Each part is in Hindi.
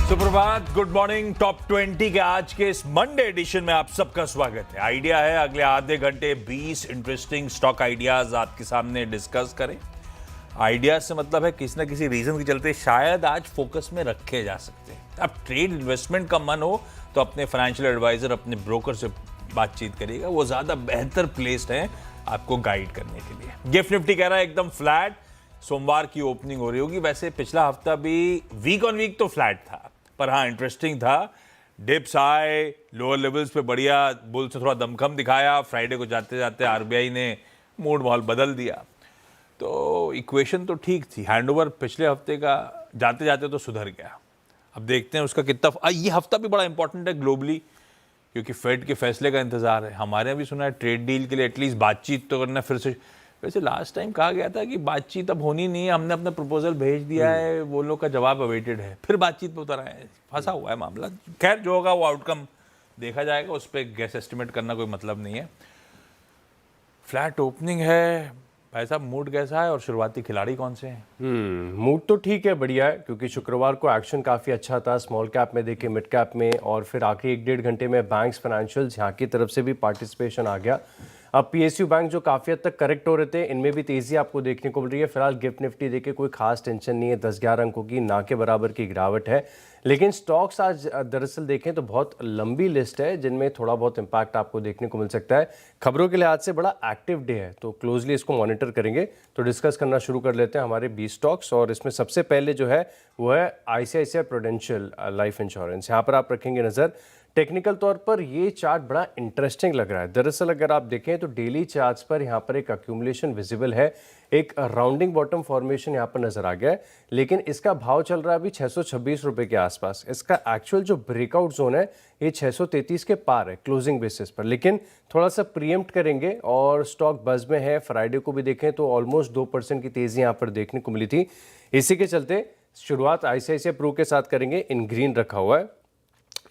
सुप्रभात, गुड मॉर्निंग। टॉप 20 के आज के इस मंडे एडिशन में आप सबका स्वागत है। आइडिया है अगले आधे घंटे 20 इंटरेस्टिंग स्टॉक आइडियाज आपके सामने डिस्कस करें। आइडियाज से मतलब है किसी ना किसी रीजन के चलते शायद आज फोकस में रखे जा सकते हैं। अब ट्रेड इन्वेस्टमेंट का मन हो तो अपने फाइनेंशियल एडवाइजर, अपने ब्रोकर से बातचीत करिएगा, वो ज्यादा बेहतर प्लेस्ड हैं आपको गाइड करने के लिए। गिफ्ट निफ्टी कह रहा है एकदम फ्लैट, सोमवार की ओपनिंग हो रही होगी। वैसे पिछला हफ्ता भी वीक ऑन वीक तो फ्लैट था, पर हाँ इंटरेस्टिंग था। डिप्स आए, लोअर लेवल्स पे बढ़िया बुल से थोड़ा दमखम दिखाया। फ्राइडे को जाते जाते आरबीआई ने मूड माहौल बदल दिया, तो इक्वेशन तो ठीक थी। हैंडओवर पिछले हफ्ते का जाते जाते तो सुधर गया। अब देखते हैं उसका कितना। ये हफ्ता भी बड़ा इंपॉर्टेंट है ग्लोबली, क्योंकि फेड के फैसले का इंतजार है। हमारे यहाँ भी सुना है ट्रेड डील के लिए एटलीस्ट बातचीत तो करना फिर से। वैसे लास्ट टाइम कहा गया था कि बातचीत अब होनी नहीं है, हमने अपना प्रपोजल भेज दिया है, वो लोग का जवाब अवेटेड है, फिर बातचीत पे उतर आए। फंसा हुआ है मामला। खैर जो होगा वो आउटकम देखा जाएगा, उस पर गैस एस्टिमेट करना कोई मतलब नहीं है। फ्लैट ओपनिंग है भाई साहब, मूड कैसा है और शुरुआती खिलाड़ी कौन से हैं? मूड तो ठीक है, बढ़िया है, क्योंकि शुक्रवार को एक्शन काफ़ी अच्छा था। स्मॉल कैप में देखे, मिड कैप में, और फिर आखिरी 1-1.5 घंटे में बैंक्स, फाइनेंशियल्स, यहाँ की तरफ से भी पार्टिसिपेशन आ गया। अब पीएसयू बैंक जो काफ़ी हद तक करेक्ट हो रहे थे, इनमें भी तेज़ी आपको देखने को मिल रही है। फिलहाल गिफ्ट निफ्टी देखे कोई खास टेंशन नहीं है, 10-11 अंकों की ना के बराबर की गिरावट है। लेकिन स्टॉक्स आज दरअसल देखें तो बहुत लंबी लिस्ट है, जिनमें थोड़ा बहुत इंपैक्ट आपको देखने को मिल सकता है। खबरों के लिहाज से बड़ा एक्टिव डे है, तो क्लोजली इसको मॉनिटर करेंगे। तो डिस्कस करना शुरू कर लेते हैं हमारे 20 स्टॉक्स, और इसमें सबसे पहले जो है वो है आईसीआईसीआई प्रूडेंशियल लाइफ इंश्योरेंस। यहाँ पर आप रखेंगे नज़र। टेक्निकल तौर पर ये चार्ट बड़ा इंटरेस्टिंग लग रहा है। दरअसल अगर आप देखें तो डेली चार्ट्स पर यहाँ पर एक अक्यूमुलेशन विजिबल है, एक राउंडिंग बॉटम फॉर्मेशन यहाँ पर नजर आ गया है, लेकिन इसका भाव चल रहा है अभी 626 रुपए के आसपास। इसका एक्चुअल जो ब्रेकआउट जोन है ये 633 के पार है क्लोजिंग बेसिस पर, लेकिन थोड़ा सा प्रीएम्प्ट करेंगे और स्टॉक बज में है। फ्राइडे को भी देखें तो ऑलमोस्ट 2% की तेजी यहाँ पर देखने को मिली थी। इसी के चलते शुरुआत आईसीआईसीआई प्रू के साथ करेंगे, इन ग्रीन रखा हुआ है।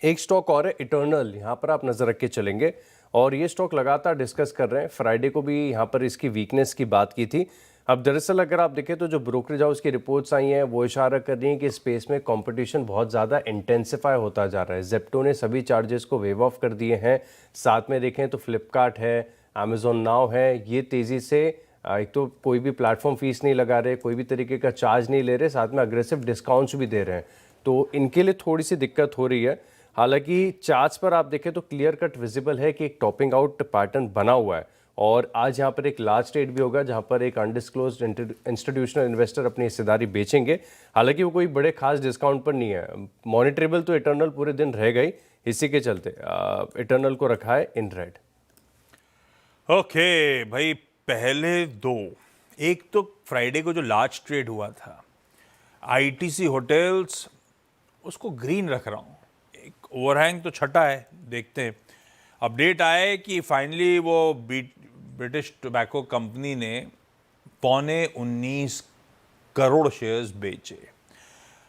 एक स्टॉक और है इटर्नल, यहाँ पर आप नजर रख के चलेंगे, और ये स्टॉक लगातार डिस्कस कर रहे हैं। फ्राइडे को भी यहाँ पर इसकी वीकनेस की बात की थी। अब दरअसल अगर आप देखें तो जो ब्रोकरेज हाउस की रिपोर्ट्स आई हैं वो इशारा कर रही हैं कि स्पेस में कंपटीशन बहुत ज़्यादा इंटेंसिफाई होता जा रहा है। जेप्टो ने सभी चार्जेस को वेव ऑफ कर दिए हैं। साथ में देखें तो फ्लिपकार्ट है, अमेजोन नाउ है, ये तेज़ी से एक तो कोई भी प्लेटफॉर्म फीस नहीं लगा रहे, कोई भी तरीके का चार्ज नहीं ले रहे, साथ में अग्रेसिव डिस्काउंट्स भी दे रहे हैं, तो इनके लिए थोड़ी सी दिक्कत हो रही है। हालांकि चार्ट्स पर आप देखें तो क्लियर कट विजिबल है कि एक टॉपिंग आउट पैटर्न बना हुआ है, और आज यहाँ पर एक लार्ज ट्रेड भी होगा जहाँ पर एक अनडिस्क्लोज्ड इंस्टीट्यूशनल इन्वेस्टर अपनी हिस्सेदारी बेचेंगे। हालांकि वो कोई बड़े खास डिस्काउंट पर नहीं है। मॉनिटरेबल तो इटर्नल पूरे दिन रह गई, इसी के चलते इटर्नल को रखा है इन रेड। ओके भाई, पहले दो, एक तो फ्राइडे को जो लार्ज ट्रेड हुआ था आईटीसी होटल्स, उसको ग्रीन रख रहा हूँ। एक ओवरहैंग तो छटा है, देखते हैं। अपडेट आए कि फाइनली वो ब्रिटिश टोबैको कंपनी ने 19.25 करोड़ शेयर्स बेचे।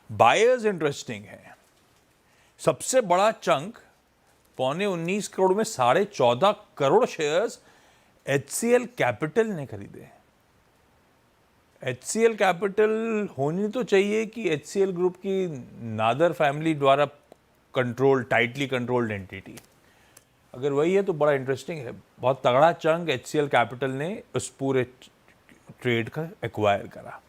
बायर्स इंटरेस्टिंग है। सबसे बड़ा चंक 19.25 करोड़ में 14.5 करोड़ शेयर्स एचसीएल कैपिटल ने खरीदे। एचसीएल कैपिटल होनी तो चाहिए कि एचसीएल ग्रुप की नादर फैमिली द्वारा टाइटली कंट्रोल्ड एंटिटी। अगर वही है तो बड़ा इंटरेस्टिंग है। बहुत तगड़ा चंक एचसीएल कैपिटल ने उस पूरे ट्रेड का एक्वायर करा।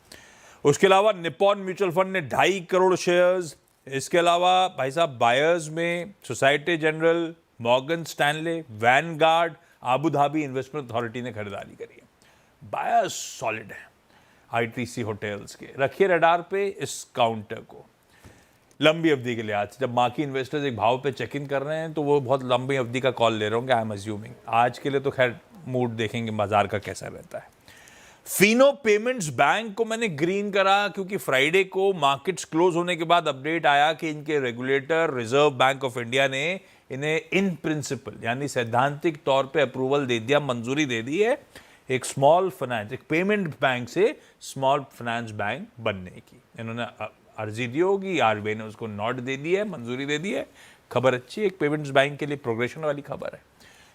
उसके अलावा निप्पॉन म्यूचुअल फंड ने 2.5 करोड़ शेयर्स। इसके अलावा भाई साहब बायर्स में society general, Morgan Stanley, Vanguard, Abu Dhabi investment authority ने खरीदारी करी है। बायर्स सॉलिड है आईटीसी होटल्स के। रखिए रडार पे इस काउंटर को लंबी अवधि के लिहाज से। जब बाकी इन्वेस्टर्स एक भाव पे चेक इन कर रहे हैं तो वो बहुत लंबी अवधि का कॉल ले रहे होंगे, आई एम अज्यूमिंग। आज के लिए तो खैर मूड देखेंगे बाजार का कैसा रहता है। फिनो पेमेंट्स बैंक को मैंने ग्रीन करा क्योंकि फ्राइडे को मार्केट्स क्लोज होने के बाद अपडेट आया कि इनके regulator reserve bank of India ने इन्हें इन प्रिंसिपल यानी सैद्धांतिक तौर पे अप्रूवल दे दिया, मंजूरी दे दी है एक स्मॉल फाइनेंस, एक पेमेंट बैंक से स्मॉल फाइनेंस बैंक बनने की। इन्होंने अर्जी दी होगी, आरबीआई ने उसको नोट दे दी है, मंजूरी दे दी है। खबर अच्छी है, एक पेमेंट्स बैंक के लिए प्रोग्रेशन वाली खबर है।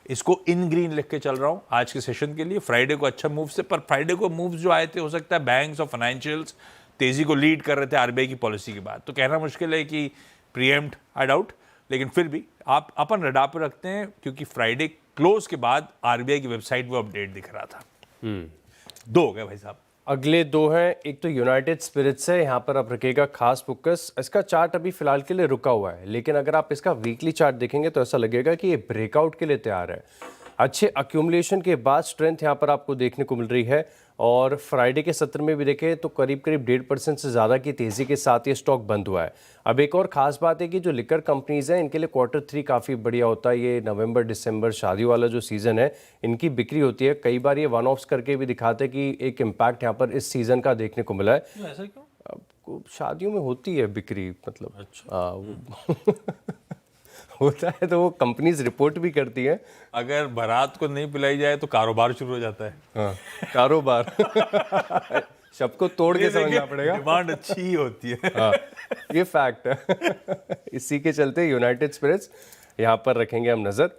इसको इन ग्रीन लिख के चल रहा हूं आज के सेशन के लिए। फ्राइडे को अच्छा मूव से, पर फ्राइडे को मूव्स जो आए थे हो सकता है बैंक्स और फाइनेंशियल्स तेजी को लीड कर रहे थे आरबीआई की पॉलिसी के बाद। तो कहना मुश्किल है कि प्रीएम्प्ट आई डाउट, लेकिन फिर भी आप अपन रडार पे रखते हैं क्योंकि फ्राइडे क्लोज के बाद आरबीआई की वेबसाइट पे अपडेट दिख रहा था। दो हो गए भाई साहब। अगले दो हैं, एक तो यूनाइटेड स्पिरिट्स है, यहाँ पर आप रखिएगा खास फोकस। इसका चार्ट अभी फिलहाल के लिए रुका हुआ है, लेकिन अगर आप इसका वीकली चार्ट देखेंगे तो ऐसा लगेगा कि ये ब्रेकआउट के लिए तैयार है। अच्छे अक्यूमुलेशन के बाद स्ट्रेंथ यहाँ पर आपको देखने को मिल रही है, और फ्राइडे के सत्र में भी देखें तो करीब करीब 1.5% से ज़्यादा की तेज़ी के साथ ये स्टॉक बंद हुआ है। अब एक और ख़ास बात है कि जो लिकर कंपनीज़ हैं इनके लिए Q3 काफ़ी बढ़िया होता है। ये नवंबर दिसंबर शादी वाला जो सीज़न है इनकी बिक्री होती है। कई बार ये वन ऑफ्स करके भी दिखाते हैं कि एक इम्पैक्ट यहाँ पर इस सीज़न का देखने को मिला है। ऐसा क्यों? अब शादियों में होती है बिक्री, मतलब अच्छा। होता है तो वो कंपनीज रिपोर्ट भी करती है। अगर बारात को नहीं पिलाई जाए तो कारोबार शुरू हो जाता है। हाँ, कारोबार सबको तोड़ के समझना पड़ेगा। डिमांड अच्छी ही होती है। हाँ, ये फैक्ट है। इसी के चलते यूनाइटेड स्पिरिट्स यहाँ पर रखेंगे हम नज़र।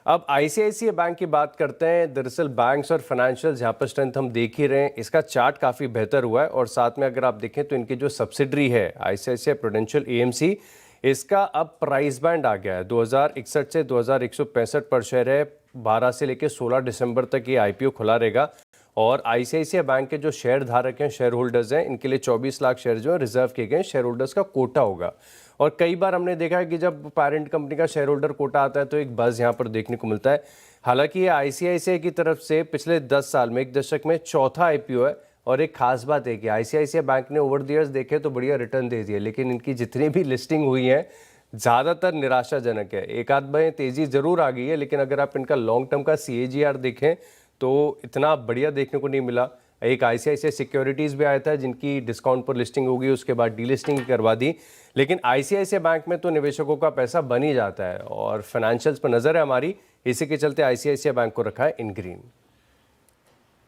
अब आईसीआईसीआई बैंक की बात करते हैं। दरअसल बैंक्स और फाइनेंशियल्स यहाँ पर स्ट्रेंथ हम देख ही रहे हैं। इसका चार्ट काफ़ी बेहतर हुआ है, और साथ में अगर आप देखें तो इनकी जो सब्सिडरी है आईसीआईसीआई प्रूडेंशियल एएमसी, इसका अब प्राइस बैंड आ गया है 2061 से 2165 पर शेयर है। 12 से लेकर 16 दिसंबर तक ये आईपीओ खुला रहेगा, और आईसीआईसीआई बैंक के जो शेयर धारक हैं, शेयर होल्डर्स हैं, इनके लिए 24 लाख शेयर जो है रिजर्व किए गए शेयर होल्डर्स का कोटा होगा। और कई बार हमने देखा है कि जब पेरेंट कंपनी का शेयर होल्डर कोटा आता है तो एक बज़ यहाँ पर देखने को मिलता है। हालांकि ये आईसीआईसीआई की तरफ से पिछले 10 साल में, एक दशक में चौथा आईपीओ है। और एक खास बात है कि आईसीआईसीआई बैंक ने ओवर द ईयर्स देखे तो बढ़िया रिटर्न दे दिए, लेकिन इनकी जितनी भी लिस्टिंग हुई है ज़्यादातर निराशाजनक है। एक आध में तेज़ी ज़रूर आ गई है, लेकिन अगर आप इनका लॉन्ग टर्म का CAGR देखें तो इतना बढ़िया देखने को नहीं मिला। एक आईसीआईसीआई सिक्योरिटीज़ भी आया था जिनकी डिस्काउंट पर लिस्टिंग होगी, उसके बाद डीलिस्टिंग करवा दी। लेकिन आईसीआईसीआई बैंक में तो निवेशकों का पैसा बन ही जाता है, और फाइनेंशियल्स पर नज़र है हमारी। इसी के चलते आईसीआईसीआई बैंक को रखा है इन ग्रीन।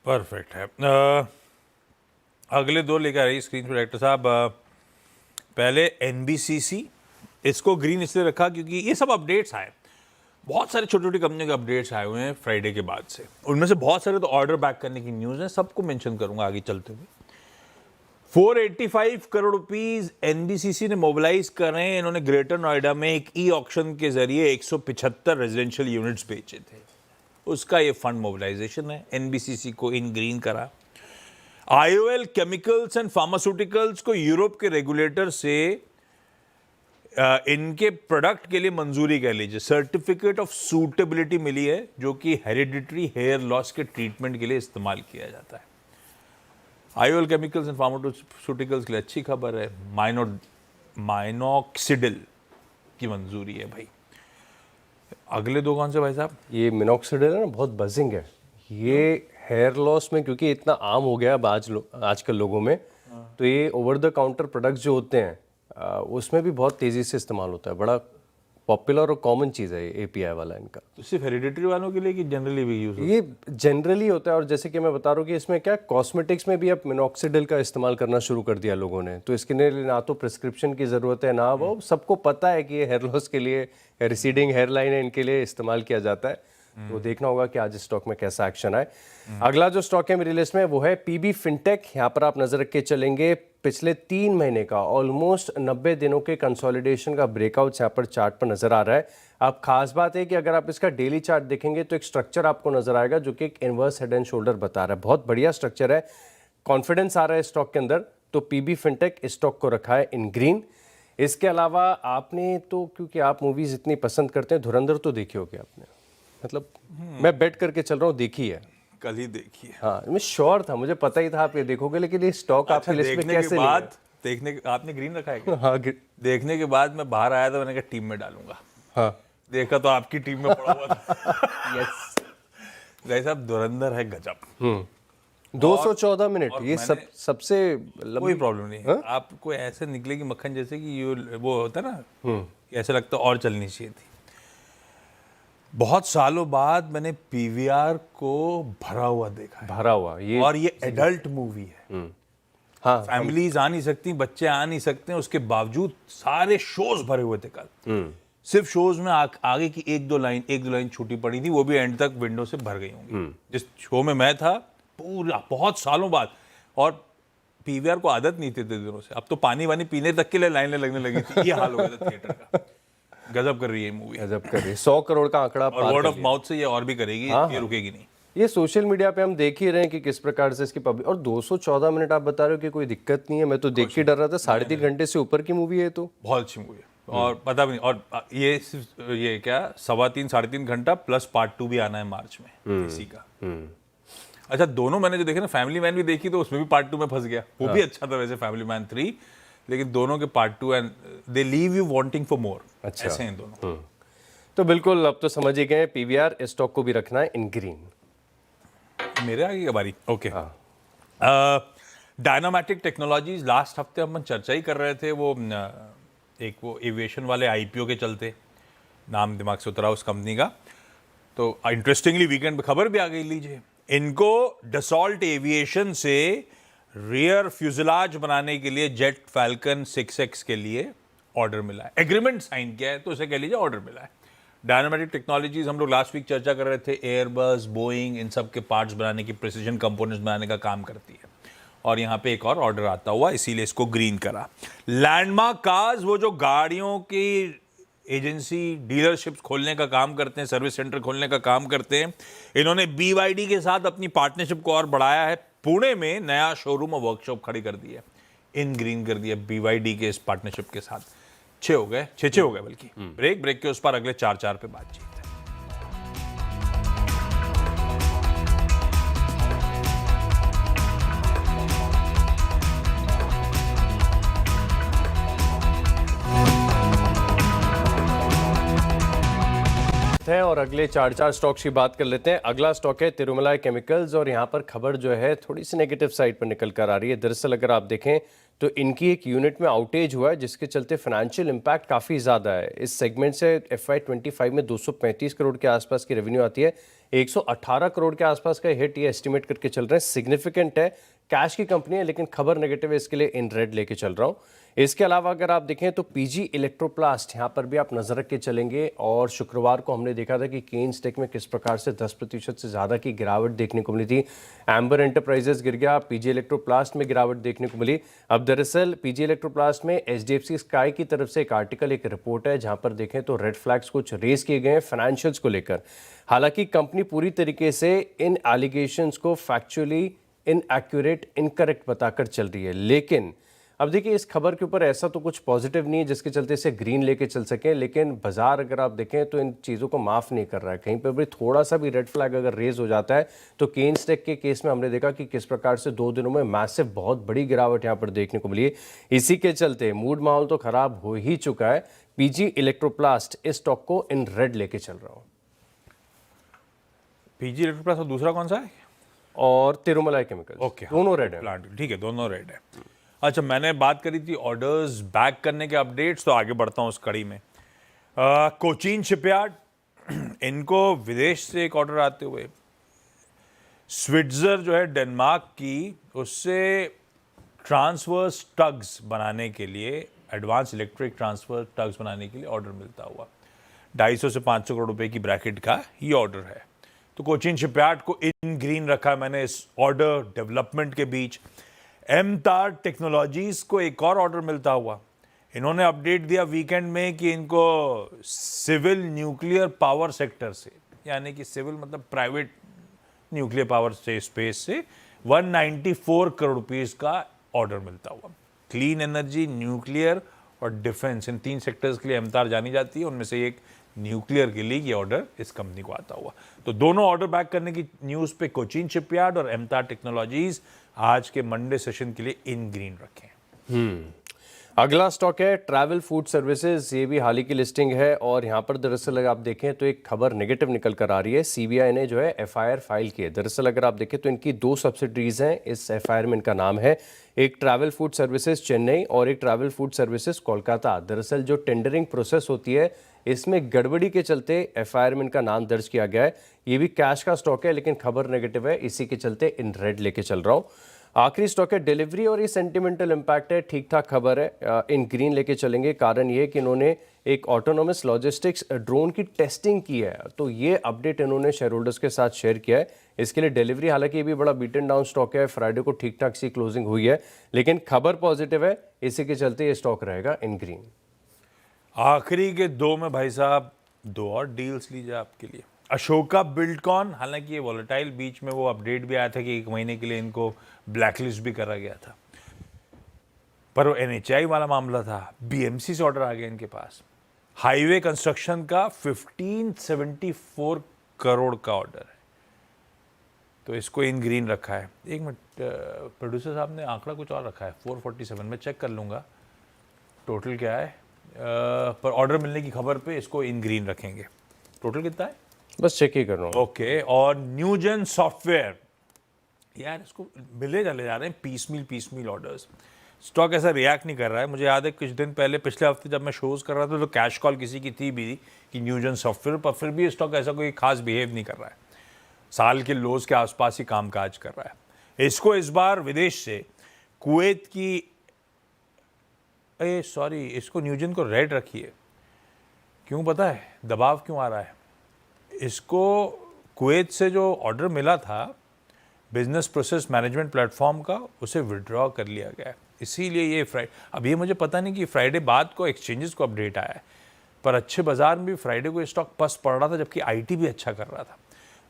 परफेक्ट है। अगले दो लेकर आ रही स्क्रीन पर डायरेक्टर साहब। पहले एनबीसीसी, इसको ग्रीन इसलिए रखा क्योंकि ये सब अपडेट्स आए, बहुत सारे छोटी छोटी कंपनियों के अपडेट्स आए हुए हैं फ्राइडे के बाद से। उनमें से बहुत सारे तो ऑर्डर बैक करने की न्यूज़ है, सबको मेंशन करूंगा आगे चलते हुए। 485 करोड़ रुपीस एनबीसीसी ने मोबिलाइज कर रहे हैं। इन्होंने ग्रेटर नोएडा में एक ई ऑक्शन के जरिए 175 रेजिडेंशियल यूनिट्स बेचे थे, उसका ये फंड मोबिलाइजेशन है। एनबीसीसी को इन ग्रीन करा। आईओएल केमिकल्स एंड फार्मास्यूटिकल्स को यूरोप के रेगुलेटर से इनके प्रोडक्ट के लिए मंजूरी कह लीजिए, सर्टिफिकेट ऑफ सूटेबिलिटी मिली है, जो कि हेरिडिटरी हेयर लॉस के ट्रीटमेंट के लिए इस्तेमाल किया जाता है। आईओएल केमिकल्स एंड फार्मास्यूटिकल्स के लिए अच्छी खबर है। माइनॉक्सिडिल की मंजूरी है भाई। अगले दो कौन से भाई साहब? ये मिनॉक्सिडिल है ना, बहुत बजिंग है ये हेयर लॉस में, क्योंकि इतना आम हो गया अब आजकल लोगों में। तो ये ओवर द काउंटर प्रोडक्ट्स जो होते हैं उसमें भी बहुत तेज़ी से इस्तेमाल होता है। बड़ा पॉपुलर और कॉमन चीज़ है ये एपीआई वाला इनका। तो सिर्फ हेरिडिटरी वालों के लिए कि जनरली भी यूज? ये जनरली होता है, और जैसे कि मैं बता रहा हूँ कि इसमें क्या कॉस्मेटिक्स में भी अब मिनॉक्सिडिल का इस्तेमाल करना शुरू कर दिया लोगों ने। तो इसके लिए ना तो प्रिस्क्रिप्शन की ज़रूरत है, ना वो सबको पता है कि ये हेयर लॉस के लिए, रिसीडिंग हेयर लाइन है, इनके लिए इस्तेमाल किया जाता है। तो देखना होगा कि आज स्टॉक में कैसा एक्शन आए। अगला जो स्टॉक है मेरी लिस्ट में वो है पीबी फिनटेक। यहाँ पर आप नजर रख के चलेंगे। पिछले 3 महीने का ऑलमोस्ट 90 दिनों के कंसोलिडेशन का ब्रेकआउट यहाँ पर चार्ट पर नजर आ रहा है। अब खास बात है कि अगर आप इसका डेली चार्ट देखेंगे तो एक स्ट्रक्चर आपको नजर आएगा जो कि एक इनवर्स हेड एंड शोल्डर बता रहा है। बहुत बढ़िया स्ट्रक्चर है, कॉन्फिडेंस आ रहा है स्टॉक के अंदर। तो पीबी फिनटेक इस स्टॉक को रखा है इन ग्रीन। इसके अलावा आपने तो, क्योंकि आप मूवीज इतनी पसंद करते हैं, धुरंधर तो देखी होगी आपने, मतलब मैं बेट करके चल रहा हूँ देखी है। कल ही देखी है। हाँ, मैं श्योर था, मुझे पता ही था आप ये देखोगे, लेकिन ये स्टॉक आपकी लिस्ट में कैसे नहीं है? देखने के आपने ग्रीन रखा है क्या? हाँ, देखने के बाद मैं बाहर आया था, मैंने कहा टीम में डालूंगा। हाँ, देखा तो आपकी टीम में पड़ा हुआ था। यस भाई साहब, धुरंधर है गजब। 214 मिनट, ये सबसे कोई प्रॉब्लम नहीं है। आपको ऐसे निकलेगी मक्खन जैसे कि वो होता है ना, ऐसा लगता और चलनी चाहिए थी। बहुत सालों बाद मैंने पीवीआर को भरा हुआ देखा है। भरा हुआ ये, और ये एडल्ट मूवी है। हाँ, फैमिलीज आ नहीं सकती, बच्चे आ नहीं सकते, उसके बावजूद सारे शोज भरे हुए थे कल। सिर्फ शोज में आगे की एक दो लाइन छूटी पड़ी थी, वो भी एंड तक विंडो से भर गई होंगी। जिस शो में मैं था, पूरा बहुत सालों बाद, और पीवीआर को आदत नहीं थी इतने दिनों से, अब तो पानी वानी पीने तक के लिए लाइनें लगने लगी थी, ये हाल हो गया था थिएटर का। गजब कर रही है मूवी, गजब कर रही है। 100 करोड़ का आंकड़ा और पार वर्ड कर ऑफ लिया। माउथ से ये और भी करेगी, ये रुकेगी नहीं। ये सोशल मीडिया पे हम देख ही रहे हैं कि किस प्रकार से इसकी पब्लिक, और 214 मिनट आप बता रहे हो कि कोई दिक्कत नहीं है। मैं तो देख के डर रहा था, 3.5 घंटे से ऊपर की मूवी है तो। बहुत अच्छी मूवी है, और पता भी नहीं, और ये सिर्फ ये क्या 3.25 साढ़े 3 घंटा प्लस पार्ट 2 भी आना है मार्च में इसी का। अच्छा, दोनों मैंने जो देखे ना, फैमिली मैन भी देखी तो उसमें भी पार्ट 2 में फंस गया, वो भी अच्छा था वैसे फैमिली मैन 3, लेकिन दोनों के part 2 and they leave you wanting for more, ऐसे हैं दोनों। तो बिल्कुल अब तो समझ ही गए, पीवीआर स्टॉक को भी रखना है इन ग्रीन। मेरे आगे की बारी, ओके। डायनामेटिक टेक्नोलॉजीज, लास्ट हफ्ते हम चर्चा ही कर रहे थे, वो एक वो एविएशन वाले आईपीओ के चलते, नाम दिमाग से उतरा उस कंपनी का, तो इंटरेस्टिंगली वीकेंड पे खबर भी आ गई, लीजिए। इनको डसॉल्ट एविएशन से रियर फ्यूजलाज बनाने के लिए जेट फैल्कन 6X के लिए ऑर्डर मिला है, एग्रीमेंट साइन किया है, तो उसे कह लीजिए ऑर्डर मिला है। डायनामेटिक टेक्नोलॉजीज, हम लोग लास्ट वीक चर्चा कर रहे थे, एयरबस, बोइंग, इन सब के पार्ट्स बनाने की, प्रिसीजन कंपोनेंट्स बनाने का काम करती है, और यहाँ पे एक और ऑर्डर आता हुआ, इसीलिए इसको ग्रीन करा। लैंडमार्क कार्स, वो जो गाड़ियों की एजेंसी डीलरशिप्स खोलने का काम करते हैं, सर्विस सेंटर खोलने का काम करते हैं, इन्होंने BYD के साथ अपनी पार्टनरशिप को और बढ़ाया है, पुणे में नया शोरूम और वर्कशॉप खड़ी कर दी है, इन ग्रीन कर दिया BYD के इस पार्टनरशिप के साथ। 6 हो गए बल्कि। ब्रेक के उस पर अगले 4 पे बातचीत है। और अगले 4 स्टॉक्स की बात कर लेते हैं। अगला स्टॉक है तिरुमलाई केमिकल्स, और यहाँ पर खबर जो है थोड़ी सी नेगेटिव साइड पर निकल कर आ रही है। दरअसल अगर आप देखें तो इनकी एक यूनिट में आउटेज हुआ है, जिसके चलते फाइनेंशियल इंपैक्ट काफ़ी ज़्यादा है। इस सेगमेंट से FY25 में 235 करोड़ के आसपास की रेवेन्यू आती है, 118 करोड़ के आसपास का हिट ये एस्टिमेट करके चल रहे हैं। सिग्निफिकेंट है, कैश की कंपनी है, लेकिन खबर नेगेटिव है, इसके लिए इन रेड लेके चल रहा हूँ। इसके अलावा अगर आप देखें तो PG इलेक्ट्रोप्लास्ट, यहाँ पर भी आप नजर रख के चलेंगे, और शुक्रवार को हमने देखा था कि केन स्टेक में किस प्रकार से 10% से ज़्यादा की गिरावट देखने को मिली थी। एम्बर एंटरप्राइजेस गिर गया, PG इलेक्ट्रोप्लास्ट में गिरावट देखने को मिली। अब दरअसल PG इलेक्ट्रोप्लास्ट में HDFC स्काई की तरफ से एक आर्टिकल, एक रिपोर्ट है, जहाँ पर देखें तो रेड फ्लैग्स कुछ रेज किए गए हैं फाइनेंशियल्स को लेकर। हालांकि कंपनी पूरी तरीके से इन एलिगेशंस को फैक्चुअली इनएक्यूरेट, इनकरेक्ट बताकर चल रही है, लेकिन अब देखिए इस खबर के ऊपर ऐसा तो कुछ पॉजिटिव नहीं है जिसके चलते इसे ग्रीन लेके चल सके, लेकिन बाजार अगर आप देखें तो इन चीज़ों को माफ़ नहीं कर रहा है। कहीं पर भी थोड़ा सा भी रेड फ्लैग अगर रेज हो जाता है, तो केन स्टेक के केस में हमने देखा कि किस प्रकार से 2 दिनों में मैसिव, बहुत बड़ी गिरावट यहाँ पर देखने को मिली है। इसी के चलते मूड माहौल तो खराब हो ही चुका है। PG इलेक्ट्रोप्लास्ट, इस स्टॉक को इन रेड लेके चल रहा हूँ। PG इलेक्ट्रोप्लास्ट, और दूसरा कौन सा है? और तिरुमलाई केमिकल, ओके, दोनों रेड है। प्लांट, ठीक है, दोनों रेड है। अच्छा, मैंने बात करी थी ऑर्डर्स बैक करने के अपडेट्स, तो आगे बढ़ता हूँ उस कड़ी में। कोचीन शिपयार्ड, इनको विदेश से एक ऑर्डर आते हुए, स्विट्जर जो है डेनमार्क की, उससे ट्रांसवर्स टग्स बनाने के लिए, एडवांस इलेक्ट्रिक ट्रांसफर टग्स बनाने के लिए ऑर्डर मिलता हुआ, 250 से 500 करोड़ रुपए की ब्रैकेट का ये ऑर्डर है। तो कोचीन शिपयार्ड को इन ग्रीन रखा है मैंने इस ऑर्डर डेवलपमेंट के बीच। एमतार टेक्नोलॉजीज को एक और ऑर्डर मिलता हुआ, इन्होंने अपडेट दिया वीकेंड में कि इनको सिविल न्यूक्लियर पावर सेक्टर से, यानी कि सिविल मतलब प्राइवेट न्यूक्लियर पावर से, स्पेस से 194 करोड़ रुपीस का ऑर्डर मिलता हुआ। क्लीन एनर्जी, न्यूक्लियर और डिफेंस, इन 3 सेक्टर्स के लिए एमतार जानी जाती है, उनमें से एक न्यूक्लियर के लिए ये ऑर्डर इस कंपनी को आता हुआ। तो दोनों ऑर्डर बैक करने की न्यूज़ पे कोचीन शिपयार्ड और एमतार टेक्नोलॉजीज आज के मंडे सेशन के लिए इन ग्रीन रखें। अगला स्टॉक है ट्रैवल फूड सर्विसेज, ये भी हाल ही की लिस्टिंग है, और यहाँ पर दरअसल अगर आप देखें तो एक खबर नेगेटिव निकल कर आ रही है। CBI ने जो है FIR फाइल की है। दरअसल अगर आप देखें तो इनकी 2 सब्सिडरीज हैं, इस FIR में इनका नाम है, एक ट्रैवल फूड सर्विसेज चेन्नई और एक ट्रैवल फूड सर्विसेज कोलकाता। दरअसल जो टेंडरिंग प्रोसेस होती है, इसमें गड़बड़ी के चलते FIR में इनका नाम दर्ज किया गया है। ये भी कैश का स्टॉक है, लेकिन खबर नेगेटिव है, इसी के चलते इन रेड लेके चल रहा हूँ। आखिरी स्टॉक है डिलीवरी और ये सेंटिमेंटल इम्पैक्ट है, ठीक ठाक खबर है, इन ग्रीन लेके चलेंगे। कारण ये है कि इन्होंने एक ऑटोनोमस लॉजिस्टिक्स ड्रोन की टेस्टिंग की है, तो ये अपडेट इन्होंने शेयर होल्डर्स के साथ शेयर किया है। इसके लिए डिलीवरी, हालांकि ये भी बड़ा बीटन डाउन स्टॉक है, फ्राइडे को ठीक ठाक सी क्लोजिंग हुई है, लेकिन खबर पॉजिटिव है, इसी के चलते ये स्टॉक रहेगा इन ग्रीन। आखिरी के दो में भाई साहब दो और डील्स लीजिए आपके लिए। अशोका बिल्डकॉन, हालांकि ये वॉलेटाइल, बीच में वो अपडेट भी आया था कि 1 महीने के लिए इनको ब्लैकलिस्ट भी करा गया था, पर वो NHAI वाला मामला था, BMC से ऑर्डर आ गया इनके पास। हाईवे कंस्ट्रक्शन का 1574 करोड़ का ऑर्डर है, तो इसको इन ग्रीन रखा है। एक मिनट, प्रोड्यूसर साहब ने आंकड़ा कुछ और रखा है, 447, मैं चेक कर लूँगा टोटल क्या है, पर ऑर्डर मिलने की खबर पे इसको इन ग्रीन रखेंगे। टोटल कितना है? बस चेक ही कर रहा हूँ। ओके, और न्यूजन सॉफ्टवेयर, यार इसको मिले चले जा रहे हैं पीसमील ऑर्डर्स। स्टॉक ऐसा रिएक्ट नहीं कर रहा है। मुझे याद है कुछ दिन पहले, पिछले हफ्ते जब मैं शोज़ कर रहा था, तो कैश कॉल किसी की थी भी कि न्यूजन सॉफ्टवेयर, पर फिर भी स्टॉक ऐसा कोई खास बिहेव नहीं कर रहा है, साल के लोज के आसपास ही कामकाज कर रहा है। इसको इस बार विदेश से कुवैत की, इसको न्यूजन को रेड रखिए। क्यों पता है दबाव क्यों आ रहा है? इसको कुवैत से जो ऑर्डर मिला था बिजनेस प्रोसेस मैनेजमेंट प्लेटफॉर्म का, उसे विड्रॉ कर लिया गया है, इसीलिए ये फ्राइडे, अब ये मुझे पता नहीं कि फ्राइडे बाद को एक्सचेंजेस को अपडेट आया है, पर अच्छे बाजार में भी फ्राइडे को स्टॉक पस पड़ रहा था, जबकि IT भी अच्छा कर रहा था,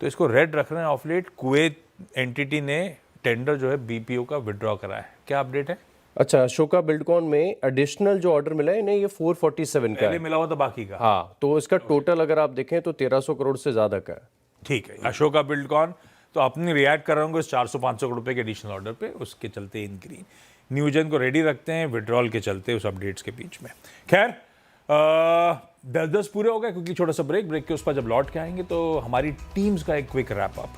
तो इसको रेड रख रहे हैं ऑफ लेट। कुवैत एंटिटी ने टेंडर जो है BPO का विड्रॉ करा है। क्या अपडेट है? अच्छा, अशोका बिल्डकॉन में एडिशनल जो ऑर्डर मिला है नहीं, ये 447 का पहले है। मिला हुआ था बाकी का। हाँ, तो इसका टोटल अगर आप देखें तो 1300 करोड़ से ज्यादा का है। ठीक है, अशोका बिल्डकॉन तो अपनी रिएक्ट कर रहा हूँ 400-500 करोड़ रुपए के एडिशनल ऑर्डर पे, उसके चलते इन ग्रीन। न्यूजन को रेडी रखते हैं विड्रॉल के चलते उस अपडेट्स के बीच में। खैर 10 पूरे हो गए, क्योंकि छोटा सा ब्रेक के उस पर जब लौट के आएंगे तो हमारी टीम्स का एक क्विक रैप अप।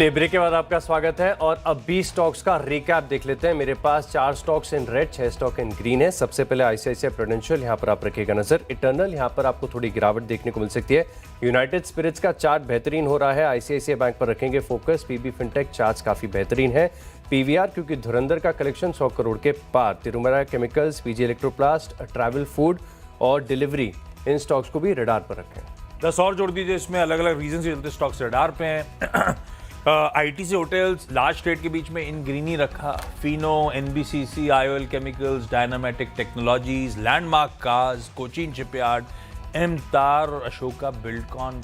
ब्रेक के बाद आपका स्वागत है, और अब 20 स्टॉक्स का रिकैप देख लेते हैं। मेरे पास 4 stocks in red, 6 stock in green है। सबसे पहले ICICI प्रूडेंशियल, यहाँ पर आप रखिएगा नजर। इटर्नल, यहाँ पर आपको थोड़ी गिरावट देखने को मिल सकती है। यूनाइटेड स्पिरिट्स का चार्ट बेहतरीन हो रहा है। ICICI बैंक पर रखेंगे फोकस। PB फिनटेक चार्ट काफी बेहतरीन है। PVR, क्योंकि धुरंधर का कलेक्शन 100 करोड़ के पार। Tirumala chemicals, PG electroplast, travel food और डिलीवरी, इन स्टॉक्स को भी रडार पर रखें। 10 और जोड़ दीजिए इसमें, अलग अलग रीजन के चलते स्टॉक्स रडार पे हैं। IT से होटल्स, लार्ज ट्रेड के बीच में इन ग्रीन ही रखा। Fino, NBCC, IOL chemicals, Dynamatic Technologies, Landmark Cars, Cochin shipyard, MTAR और अशोका बिल्डकॉन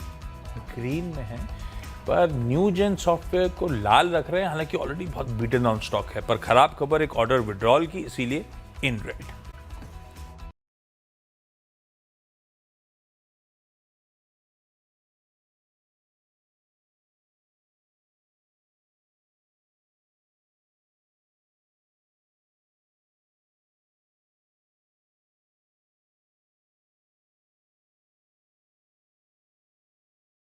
ग्रीन में है, पर न्यूजन सॉफ्टवेयर को लाल रख रहे हैं। हालांकि ऑलरेडी बहुत बीटन डाउन स्टॉक है, पर खराब खबर एक ऑर्डर विड्रॉल की, इसीलिए इन रेड।